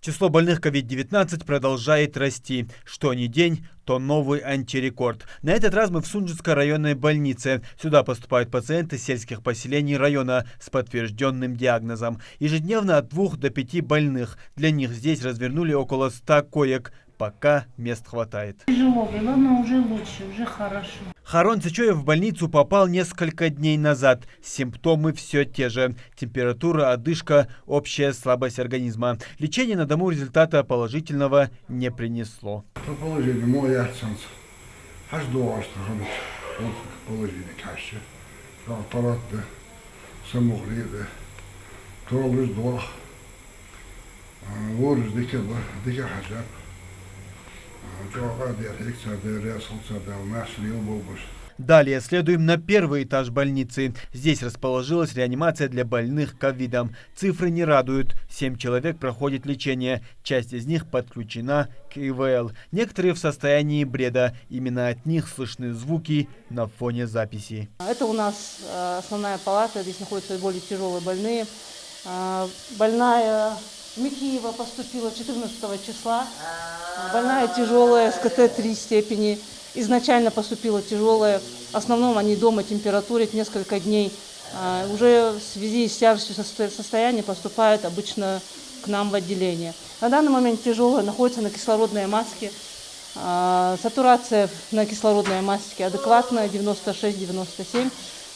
Число больных COVID-19 продолжает расти. Что ни день, то новый антирекорд. На этот раз мы в Сунжицкой районной больнице. Сюда поступают пациенты сельских поселений района с подтвержденным диагнозом. Ежедневно от 2 до 5 больных. Для них здесь развернули около 100 коек. Пока мест хватает. Тяжело было, но уже лучше, уже хорошо. Харон Цичоев в больницу попал несколько дней назад. Симптомы все те же. Температура, одышка, общая слабость организма. Лечение на дому результата положительного не принесло. Положение мое солнце. Аж до положение каще. Аппарат да, самогрей да. Троллюс два. Ворус дикя хажап. Далее следуем на первый этаж больницы. Здесь расположилась реанимация для больных ковидом. Цифры не радуют. 7 человек проходит лечение. Часть из них подключена к ИВЛ. Некоторые в состоянии бреда. Именно от них слышны звуки на фоне записи. Это у нас основная палата. Здесь находятся более тяжелые больные. Больная Микиева поступила 14 числа. Больная тяжелая, с КТ-3 степени. Изначально поступила тяжелая. В основном они дома температурят несколько дней. Уже в связи с тяжестью состояния поступают обычно к нам в отделение. На данный момент тяжелая, находится на кислородной маске. Сатурация на кислородной маске адекватная, 96-97.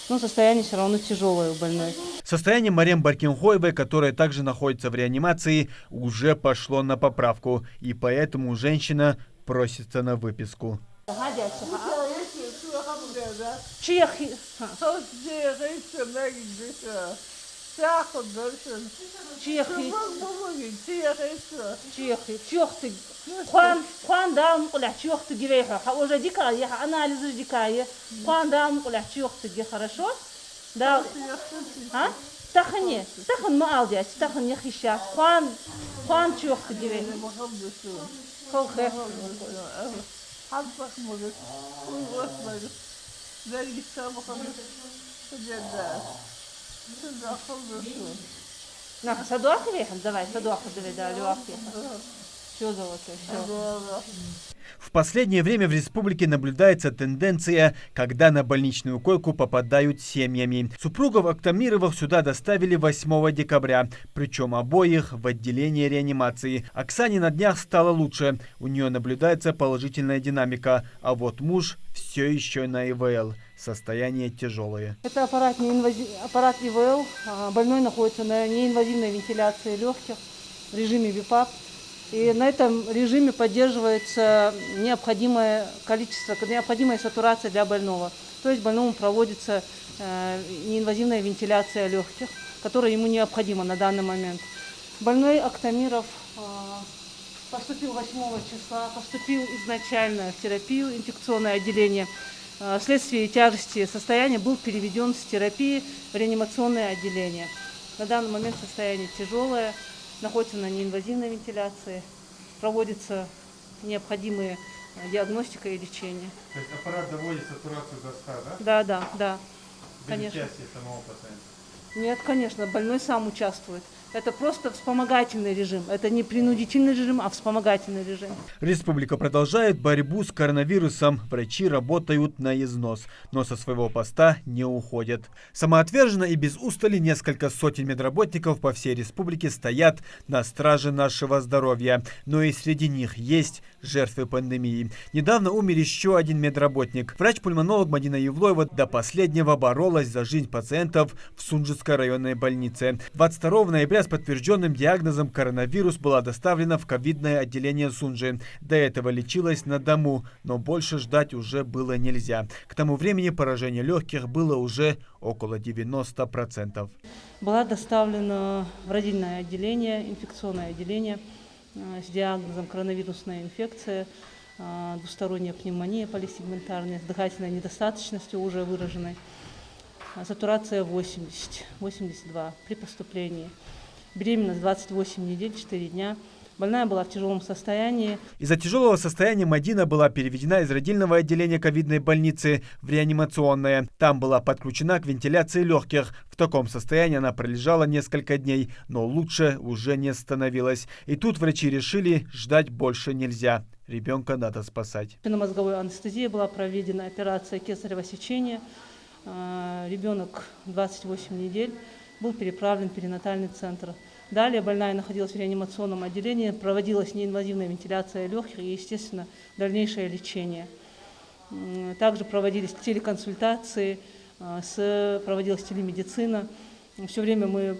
Но состояние все равно тяжелое у больной. Состояние Марем Баркинхоевой, которая также находится в реанимации, уже пошло на поправку. И поэтому женщина просится на выписку. Хорошо? Да. А? Тахани, тахан молодец, тахан не хища. Хуан чёрт гивей. Колхе. На садуах вехал, давай, садуах давай, да, люах вехал. Все золотое, все. В последнее время в республике наблюдается тенденция, когда на больничную койку попадают семьями. Супругов Актамировых сюда доставили 8 декабря, причем обоих в отделение реанимации. Оксане на днях стало лучше, у нее наблюдается положительная динамика, а вот муж все еще на ИВЛ. Состояние тяжелое. Это аппарат ИВЛ. Больной находится на неинвазивной вентиляции легких в режиме ВИПАП. И на этом режиме поддерживается необходимое количество, необходимая сатурация для больного. То есть больному проводится неинвазивная вентиляция легких, которая ему необходима на данный момент. Больной Актамиров поступил 8 числа, поступил изначально в терапию, инфекционное отделение. Вследствие тяжести состояния был переведен с терапии в реанимационное отделение. На данный момент состояние тяжелое. Находится на неинвазивной вентиляции, проводится необходимые диагностика и лечение. То есть аппарат доводит сатурацию до 100, да? Да, без конечно. участия самого пациента? Нет, конечно, больной сам участвует. Это просто вспомогательный режим. Это не принудительный режим, а вспомогательный режим. Республика продолжает борьбу с коронавирусом. Врачи работают на износ, но со своего поста не уходят. Самоотверженно и без устали несколько сотен медработников по всей республике стоят на страже нашего здоровья. Но и среди них есть жертвы пандемии. Недавно умер еще один медработник. Врач-пульмонолог Мадина Евлоева до последнего боролась за жизнь пациентов в Сунжицкой районной больнице. 22 ноября с подтвержденным диагнозом коронавирус была доставлена в ковидное отделение Сунжи. До этого лечилась на дому, но больше ждать уже было нельзя. К тому времени поражение легких было уже около 90%. Была доставлена в родильное отделение, инфекционное отделение с диагнозом коронавирусная инфекция, двусторонняя пневмония полисегментарная, с дыхательной недостаточностью уже выраженной. Сатурация 80, 82 при поступлении. Беременность 28 недель, 4 дня. Больная была в тяжелом состоянии. Из-за тяжелого состояния Мадина была переведена из родильного отделения ковидной больницы в реанимационное. Там была подключена к вентиляции легких. В таком состоянии она пролежала несколько дней, но лучше уже не становилась. И тут врачи решили, ждать больше нельзя. Ребенка надо спасать. Спинномозговая анестезия была проведена, операция кесарево сечения. Ребенок 28 недель был переправлен в перинатальный центр. Далее больная находилась в реанимационном отделении, проводилась неинвазивная вентиляция легких и, естественно, дальнейшее лечение. Также проводились телеконсультации, проводилась телемедицина. Все время мы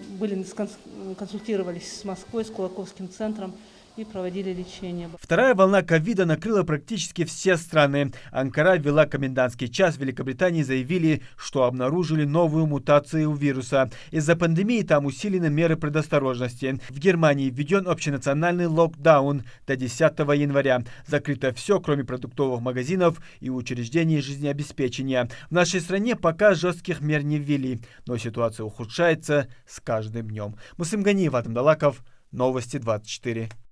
консультировались с Москвой, с Кулаковским центром и проводили лечение. Вторая волна ковида накрыла практически все страны. Анкара ввела комендантский час. В Великобритании заявили, что обнаружили новую мутацию вируса. Из-за пандемии там усилены меры предосторожности. В Германии введен общенациональный локдаун до 10 января. Закрыто все, кроме продуктовых магазинов и учреждений жизнеобеспечения. В нашей стране пока жестких мер не ввели, но ситуация ухудшается с каждым днем. Мусим Ганиев, Атам Далаков, Новости 24.